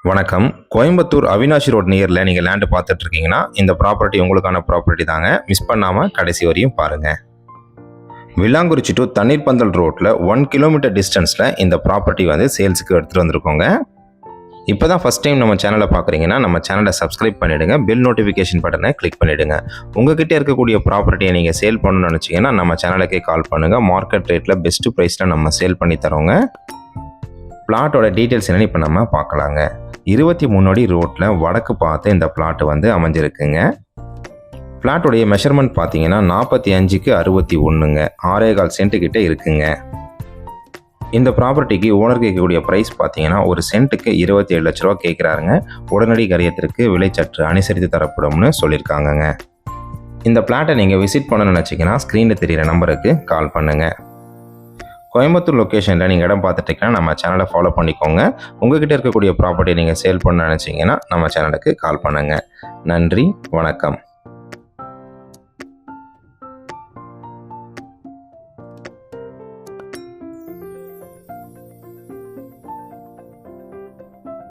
வணக்கம். கோயம்புத்தூர் அவினாஷி ரோட் நியரில் நீங்கள் லேண்டு பார்த்துட்டு இருக்கீங்கன்னா இந்த ப்ராப்பர்ட்டி உங்களுக்கான ப்ராப்பர்ட்டி தாங்க. மிஸ் பண்ணாமல் கடைசி வரையும் பாருங்கள். வில்லாங்குறிச்சி டு தண்ணீர் பந்தல் ரோட்டில் 1 கிலோமீட்டர் டிஸ்டன்ஸில் இந்த ப்ராப்பர்ட்டி வந்து சேல்ஸுக்கு எடுத்துகிட்டு வந்திருக்கோங்க. இப்போ தான் ஃபஸ்ட் டைம் நம்ம சேனலை பார்க்குறீங்கன்னா நம்ம சேனலை சப்ஸ்கிரைப் பண்ணிவிடுங்க. பெல் நோட்டிஃபிகேஷன் பட்டனை கிளிக் பண்ணிவிடுங்க. உங்ககிட்ட இருக்கக்கூடிய ப்ராப்பர்ட்டியை நீங்கள் சேல் பண்ணணும்னு நினச்சிங்கன்னா நம்ம சேனலுக்கே கால் பண்ணுங்கள். மார்க்கெட் ரேட்டில் பெஸ்ட்டு ப்ரைஸில் நம்ம சேல் பண்ணி தரோங்க. பிளாட்டோட டீட்டெயில்ஸ் என்னென்னு இப்போ நம்ம பார்க்கலாங்க. 23 அடி ரோட்டில் வடக்கு பார்த்து இந்த பிளாட் வந்து அமைஞ்சிருக்குங்க. பிளாட்டுடைய மெஷர்மெண்ட் பார்த்தீங்கன்னா 45க்கு 61ங்க. 6.25 சென்ட்டு கிட்ட இருக்குங்க. இந்த ப்ராப்பர்ட்டிக்கு ஓனர் கேட்கக்கூடிய ப்ரைஸ் பார்த்தீங்கன்னா ஒரு சென்ட்டுக்கு 27 லட்ச ரூபா கேட்குறாருங்க. உடனடி கரியத்திற்கு விலை சற்று அனுசரித்து தரப்படும்னு சொல்லியிருக்காங்கங்க. இந்த பிளாட்டை நீங்கள் விசிட் பண்ணணும்னு நினச்சிங்கன்னா ஸ்க்ரீனில் தெரிகிற நம்பருக்கு கால் பண்ணுங்கள். கோயம்புத்தூர் லொக்கேஷனில் நீங்கள் இடம் பார்த்துட்டிங்கன்னா நம்ம சேனலை ஃபாலோ பண்ணிக்கோங்க. உங்கள்கிட்ட இருக்கக்கூடிய ப்ராப்பர்ட்டியை நீங்கள் சேல் பண்ண நினச்சிங்கன்னா நம்ம சேனலுக்கு கால் பண்ணுங்கள். நன்றி, வணக்கம்.